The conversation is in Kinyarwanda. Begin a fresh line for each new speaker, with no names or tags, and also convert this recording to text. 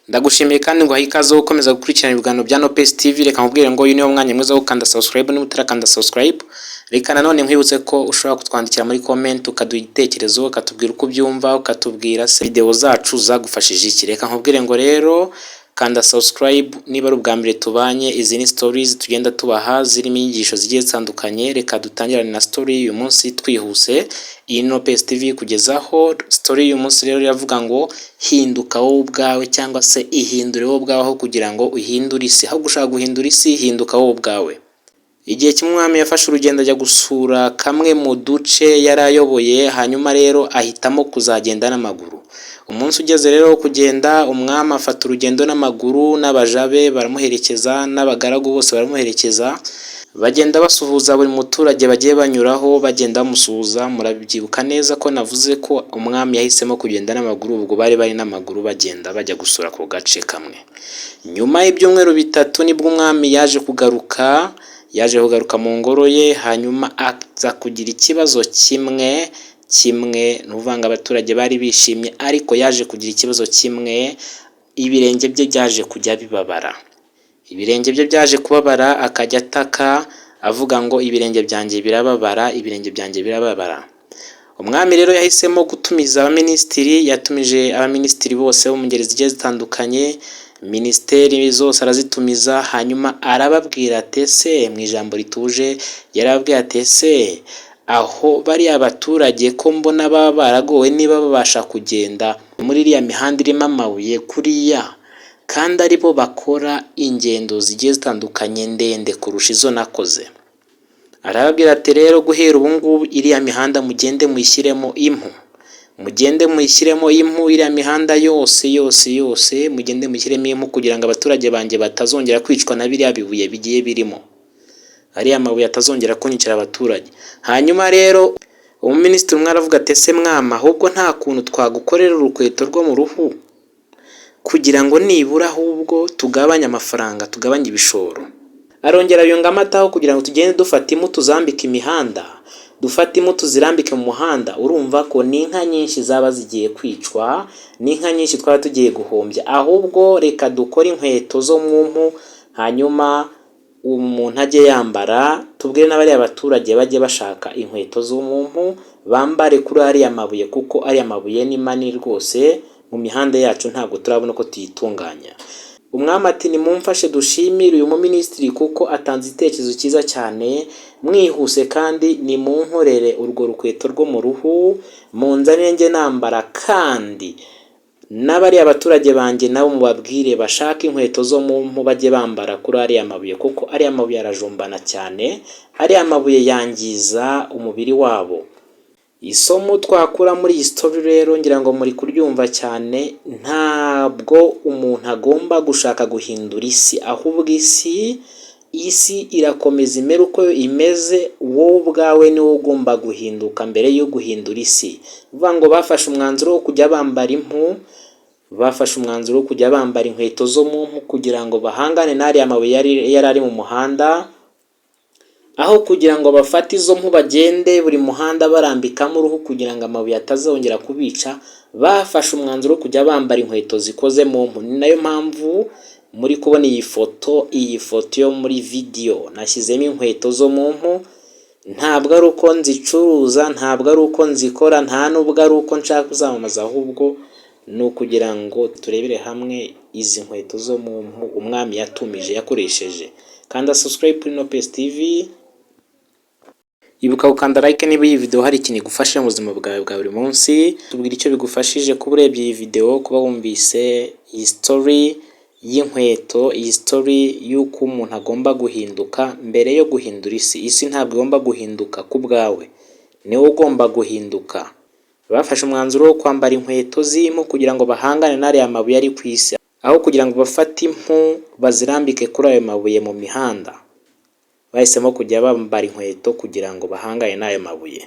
Ndagushimiye kandi ngo ikaze wo gukomeza gukurikirana ibiganiro bya Nopes TV. Reka nkubwire ngo uyu niwo mwanya mwiza wo gukanda subscribe niba utarakanda subscribe. Reka nanone nkwibutse ko ushobora kutwandikira muri comment ukaduha igitekerezo, ukatubwira uko ubyumva, ukatubwira se video zacu zagufashije iki. Reka nkubwire ngo rero kanda subscribe niba ari ubwa mbere tubanye. Izi ni stories tugenda tubaha zirimo inyigisho zigiye zitandukanye. Reka dutangirane na story uyu munsi twihuse. Iyi Nopes TV kugezaho story uyu munsi rero iravuga ngo hinduka wowe ubwawe, cyangwa se ihindure wowe ubwawe aho kugira ngo uhindure isi. Aho gushaka guhindura isi, hinduka wowe ubwawe. Igihe kimwe umwami yafashe urugendo ajya gusura kamwe mu duce yari ayoboye, hanyuma rero ahitamo kuzagenda n'amaguru. Umunsi ugeze rero wo kugenda, umwami afata urugendo n'amaguru, n'abajabe baramuherekeza, n'abagaragu bose baramuherekeza. Bagenda basuhuza buri muturage bagiye banyuraho, bagenda bamusuhuza. Murabyibuka neza ko navuze ko umwami yahisemo kugenda n'amaguru, ubwo bari n'amaguru bagenda bajya gusura ku gace kamwe. Nyuma y'ibyumweru bitatu nibwo umwami yaje kugaruka mu ngoro ye, hanyuma aza kugira ikibazo kimwe n'uvanga abaturage bari bishimye, ariko yaje kugira ikibazo kimwe. Ibirenge bye byaje kujya bibabara. Ibirenge bye byaje kubabara, akajya ataka avuga ngo ibirenge byanjye birababara, ibirenge byanjye birababara. Umwami rero yahisemo gutumiza abaminisitiri. Yatumije abaminisitiri bose bo mu ngeri zigiye zitandukanye, minisiteri zose arazitumiza, hanyuma arababwira ati ese mu ijambo rituje yarababwira ati ese aho bari abaturage ko mbona baba baragowe, niba babasha kugenda muri iriya mihanda irimo amabuye kuriya, kandi aribo bakora ingendo zigiye zitandukanye ndende kurusha izo nakoze. Arababwira ati rero guhera ubu ngubu iriya mihanda mugende muyishyiremo impu, iriya mihanda yose mugende muyishyiremo impu, kugira ngo abaturage banjye batazongera kwicwa na biriya bibuye bigiye birimo, ariya mabuye atazongera kunyicira abaturage. Hanyuma rero umuminisitiri umwe aravuga ati ese mwama, ahubwo nta kuntu twagukorera urukweto rwo mu ruhu, kugira ngo nibura ahubwo tugabanye amafaranga, tugabanye ibishoro. Arongera yunga amataho kugira ngo tugende dufata impu tuzambike imihanda, dufate impu tuzirambike mu muhanda. Urumva ko n'inka nyinshi zaba zigiye kwicwa, n'inka nyinshi twaba tugiye guhombya. Ahubwo reka dukore inkweto zo mu mpu, hanyuma umuntu ajye yambara, tubwire n'abariya abaturage bajye bashaka inkweto zo mu mpu bambare kuri ariya mabuye, kuko ariya mabuye ni manini rwose, mu mihanda yacu ntabwo turabona ko tuyitunganya. Umwami ati nimumfashe dushimire uyu muminisitiri kuko atanze igitekerezo cyiza cyane, mwihuse kandi nimunkorere urwo rukweto rwo mu ruhu, munzanire njye nambara, kandi n'abariya abaturage banjye nabo mubabwire bashaka inkweto zo mu mpu bajye bambara kuri ariya mabuye, kuko ariya mabuye arajombana cyane, ariya mabuye yangiza umubiri wabo. Isomo twakura muri iyi story rero ngira ngo muri kuryumva cyane, ntabwo umuntu agomba gushaka guhindura isi, ahubwo isi irakomeza imere uko imeze. Wowe ubwawe niwe ugomba guhinduka mbere yo guhindura isi. Bivuga ngo bafashe umwanzuro wo kujya bambara impu, bafashe umwanzuro wo kujya bambara inkweto zo mu mpu kugira ngo bahangane n'ariya mabuye yari ari mu muhanda, aho kugira ngo bafate izo mpu bagende buri muhanda barambikamo uruhu kugira ngo amabuye atazongera kubica. Bafashe umwanzuro wo kujya bambara inkweto zikoze mu mpu. Ni nayo mpamvu muri kubona iyi foto yo muri video nashyizemo inkweto zo mu mpu. Ntabwo ari uko nzicuruza, ntabwo ari uko nzikora, nta nubwo ari uko nshaka kuzamamaza, ahubwo ni ukugira ngo turebere hamwe izi nkweto zo mu mpu umwami yatumije yakoresheje. Kanda subscribe kuri Nopes TV. Ibuka gukanda like niba iyi video hari ikintu igufasha mu buzima bwawe bwa buri munsi. Tubwira icyo bigufashije kuba urebye iyi video, kuba wumvise iyi story y'inkweto, iyi story y'uko umuntu agomba guhinduka mbere yo guhindura isi. Isi ntabwo igomba guhinduka ku bwawe, niwe ugomba guhinduka. Bafashe umwanzuro wo kwambara inkweto z'impu kugira ngo bahangane n'ariya mabuye ari ku isi, aho kugira ngo bafate impu bazirambike kuri ayo mabuye mu mihanda. Bahisemo kujya bambara inkweto kugira ngo bahangane n'ayo mabuye.